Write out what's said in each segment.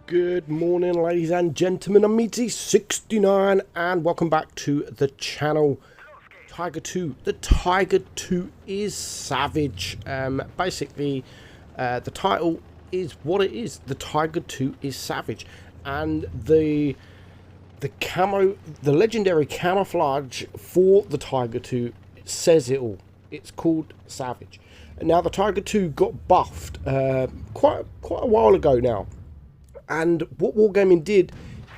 Good morning, ladies and gentlemen. I'm meadsyreplays and welcome back to the channel. Tiger 2. The Tiger 2 is savage. Basically, the title is what it is. The Tiger 2 is savage, and the legendary camouflage for the Tiger 2 says it all. It's called Savage. Now, the Tiger 2 got buffed quite a while ago now. And what Wargaming did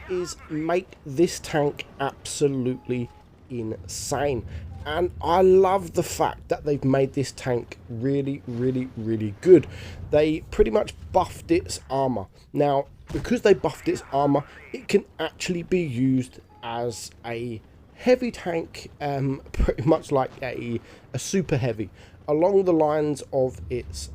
is make this tank absolutely insane. And I love the fact that they've made this tank really good. They pretty much buffed its armor. Now, because they buffed its armor, it can actually be used as a heavy tank, pretty much like a super heavy, along the lines of its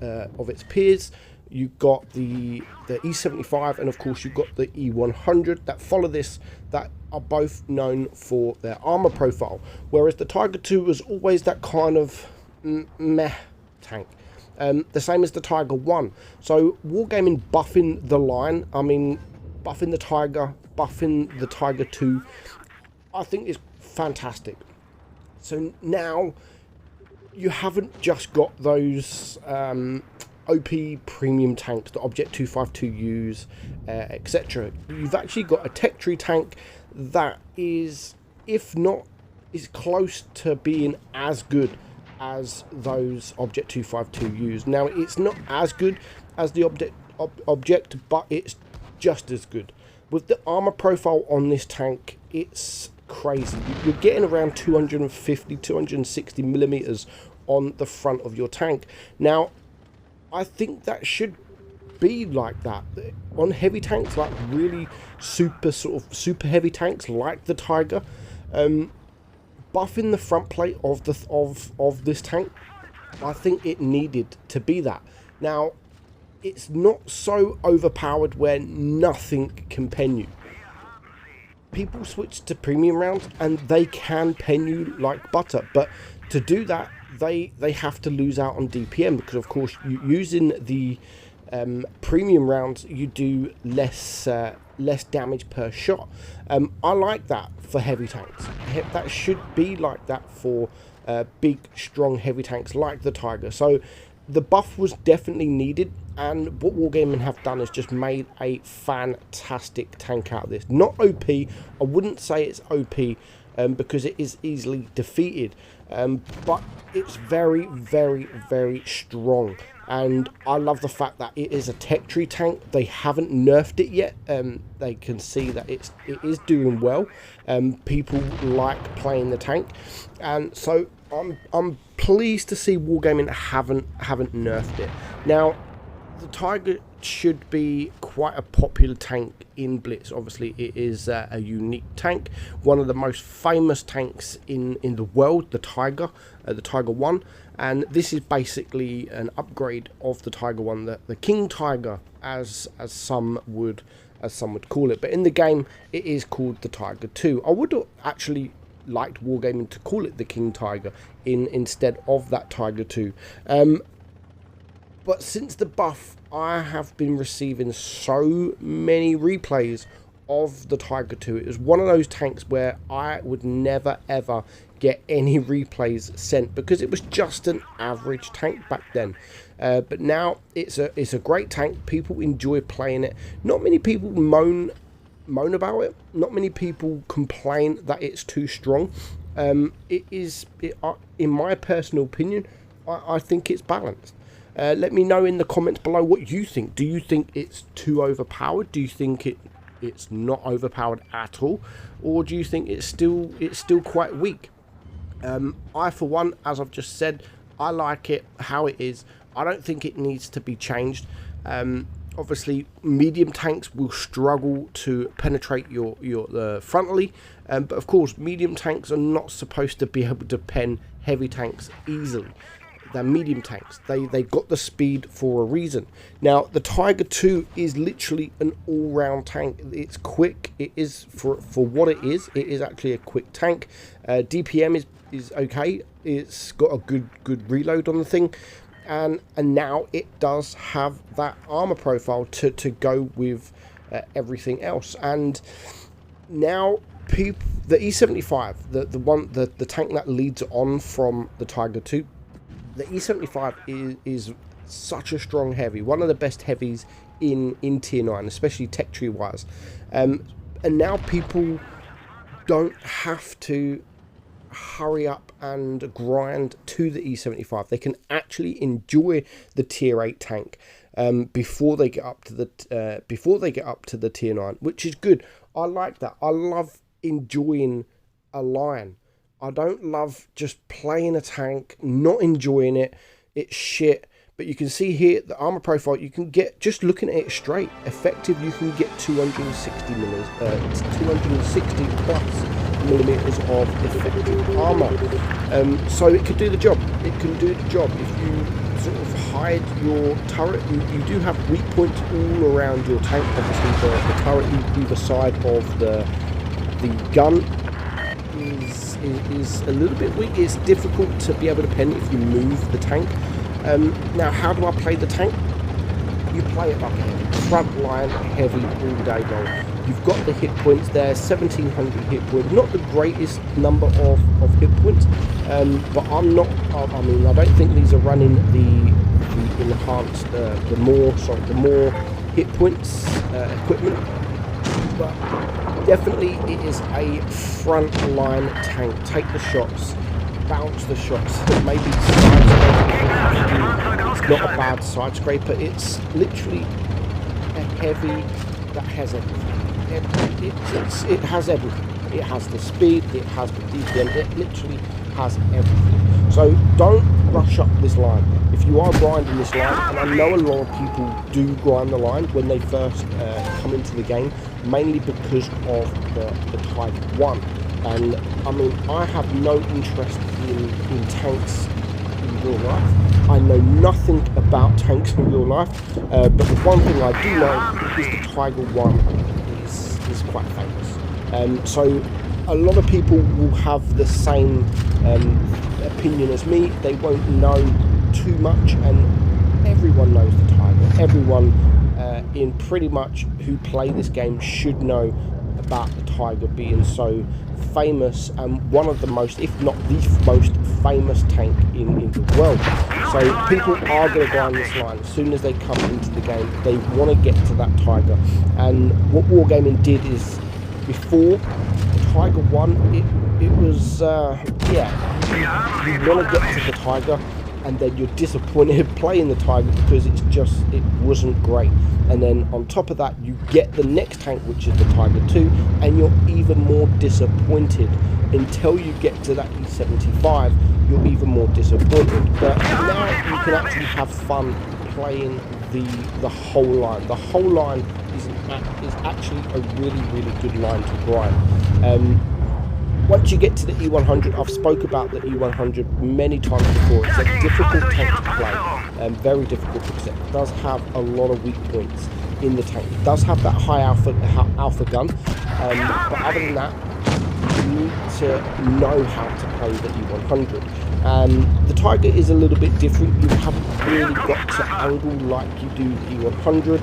peers. You've got the E75 and of course you've got the E100 that follow this, that are both known for their armor profile, whereas the Tiger 2 was always that kind of meh tank, the same as the Tiger 1. So Wargaming buffing the line, I mean buffing the Tiger, buffing the Tiger 2, I think is fantastic. So now you haven't just got those OP premium tanks that Object 252 use, etc. You've actually got a tech tree tank that is, if not, is close to being as good as those Object 252 use. Now, it's not as good as the Object, but it's just as good. With the armor profile on this tank, it's crazy. You're getting around 250, 260 millimeters on the front of your tank. Now, I think that should be like that on heavy tanks, like really super heavy tanks like the Tiger. Buffing the front plate of this tank, I think it needed to be that. Now, it's not so overpowered where nothing can pen you. People switch to premium rounds and they can pen you like butter, but to do that, they have to lose out on DPM, because of course using the premium rounds you do less damage per shot. I like that for heavy tanks. That should be like that for big strong heavy tanks like the Tiger. So the buff was definitely needed, and what Wargaming have done is just made a fantastic tank out of this. Not OP, I wouldn't say it's OP, because it is easily defeated, but it's very strong, and I love the fact that it is a tech tree tank. They haven't nerfed it yet. They can see that it is doing well. People like playing the tank, and so I'm pleased to see Wargaming haven't nerfed it. Now, the Tiger should be quite a popular tank in Blitz. Obviously, it is a unique tank, one of the most famous tanks in the world, the Tiger 1, and this is basically an upgrade of the Tiger 1, the King Tiger, as some would call it. But in the game, it is called the Tiger 2. I would actually liked Wargaming to call it the King Tiger instead of that Tiger 2. But since the buff, I have been receiving so many replays of the Tiger 2. It was one of those tanks where I would never ever get any replays sent, because it was just an average tank back then. But now it's a great tank. People enjoy playing it. Not many people moan about it. Not many people complain that it's too strong. In my personal opinion, I think it's balanced. Let me know in the comments below what you think. Do you think it's too overpowered? Do you think it's not overpowered at all, or do you think it's still quite weak? I, for one, as I've just said, I like it how it is. I don't think it needs to be changed. Obviously, medium tanks will struggle to penetrate your frontally, but of course, medium tanks are not supposed to be able to pen heavy tanks easily. They're medium tanks. They got the speed for a reason. Now, the Tiger 2 is literally an all-round tank. It's quick. It is, for what it is actually a quick tank. DPM is okay. It's got a good reload on the thing. And now it does have that armor profile to go with everything else. And now the E75, the tank that leads on from the Tiger 2, the E75 is such a strong heavy, one of the best heavies in tier 9, especially tech tree wise. And now people don't have to hurry up and grind to the E75. They can actually enjoy the tier 8 tank before they get up to the tier 9, which is good. I like that. I love enjoying a line. I don't love just playing a tank, not enjoying it. It's shit. But you can see here the armor profile. You can get, just looking at it straight, effective. You can get 260 plus millimeters of effective armor. So it could do the job. It can do the job. If you sort of hide your turret, you do have weak points all around your tank. Obviously, the turret either side of the gun is a little bit weak. It's difficult to be able to pen if you move the tank. Now, how do I play the tank? You play it like a front line heavy all day long. You've got the hit points there, 1700 hit points. Not the greatest number of hit points, but I don't think these are running the enhanced, the more hit points equipment. But definitely it is a front line tank. Take the shots, bounce the shots, maybe not a bad side scraper. It's literally a heavy that has everything. It has everything. It has the speed, it has the DPM, it literally has everything. So don't rush up this line. If you are grinding this line, and I know a lot of people do grind the line when they first come into the game, mainly because of the Tiger 1. And I mean, I have no interest in tanks in real life. I know nothing about tanks in real life, but the one thing I do know is the Tiger 1 is quite famous. So a lot of people will have the same opinion as me. They won't know too much, and everyone knows the Tiger. Everyone in pretty much who play this game should know about the Tiger being so famous and one of the most, if not the most famous tank in the world. So people are going to go on this line as soon as they come into the game. They want to get to that Tiger. And what Wargaming did is, before the Tiger 1, it was you want to get to the Tiger, and then you're disappointed playing the Tiger because it wasn't great. And then on top of that, you get the next tank, which is the Tiger 2, and you're even more disappointed until you get to that E75. You're even more disappointed. But now you can actually have fun playing the whole line. The whole line is actually a really, really good line to grind. Once you get to the E100, I've spoke about the E100 many times before. It's a difficult tank to play, very difficult, because it does have a lot of weak points in the tank. It does have that high alpha gun, but other than that, you need to know how to play the E100. The Tiger is a little bit different. You haven't really got to angle like you do the E100.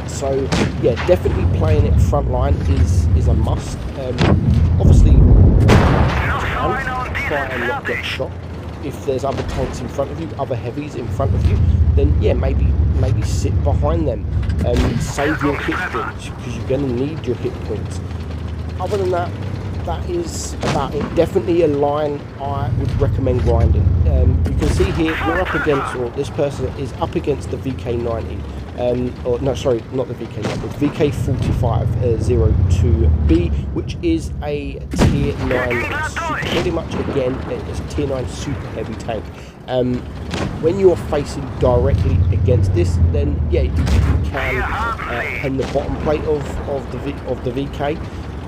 So yeah, definitely playing it front line is a must. Obviously, try and not get shot. If there's other tanks in front of you, other heavies in front of you, then yeah, maybe sit behind them and save your hit points, because you're going to need your hit points. Other than that, that is about it. Definitely a line I would recommend grinding. You can see here you're up against, or this person is up against the VK90. Or no, sorry, not the VK90, the VK4502B, which is a tier 9, pretty much again, it's a tier 9 super heavy tank. When you're facing directly against this, then yeah, you can pen the bottom plate of the VK,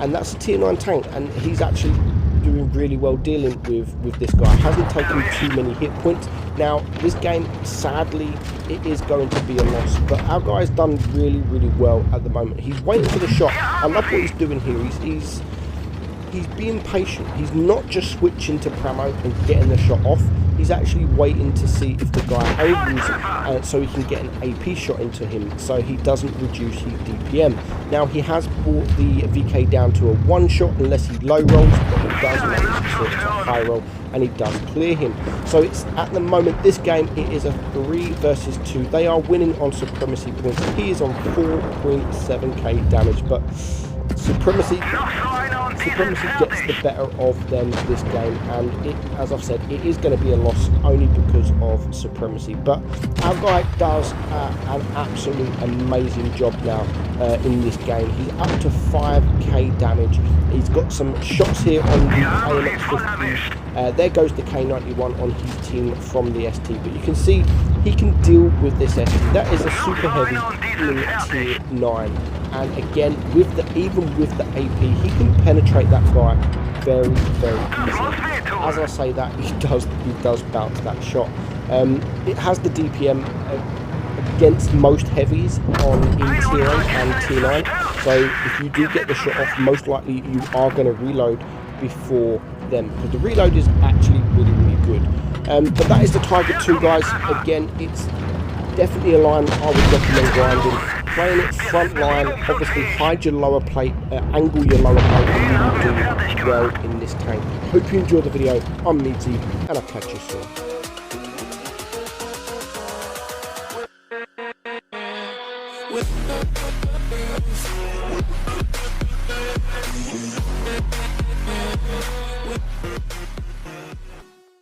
and that's a tier 9 tank, and he's actually doing really well dealing with this guy. Hasn't taken too many hit points. Now this game, sadly, it is going to be a loss, but our guy's done really, really well at the moment. He's waiting for the shot. I love what he's doing here. He's being patient. He's not just switching to Pramo and getting the shot off. he's actually waiting to see if the guy angles so he can get an AP shot into him, so he doesn't reduce his DPM. Now he has brought the VK down to a 1 shot unless he low rolls, but he does manage to high roll and he does clear him. So it's at the moment, this game, it is a 3 versus 2. They are winning on supremacy points. He is on 4.7k damage, but Supremacy gets the better of them this game, and as I've said, it is going to be a loss only because of Supremacy. But our guy does an absolute amazing job now in this game. He's up to 5k damage. He's got some shots here on the KMX-50. There goes the K91 on his team from the ST, but you can see he can deal with this ST. That is a super heavy in tier 9. And again, even with the AP, he can penetrate that guy very, very easily. As I say that, he does bounce that shot. It has the DPM against most heavies on tier 8 and tier 9. So if you do get the shot off, most likely you are going to reload before them, because the reload is actually really, really good. But that is the Tiger 2, guys. Again, it's definitely a line I would recommend grinding. Playing it front line, obviously hide your lower plate, angle your lower plate, and you will do well in this tank. Hope you enjoyed the video. I'm Meadsy, and I'll catch you soon.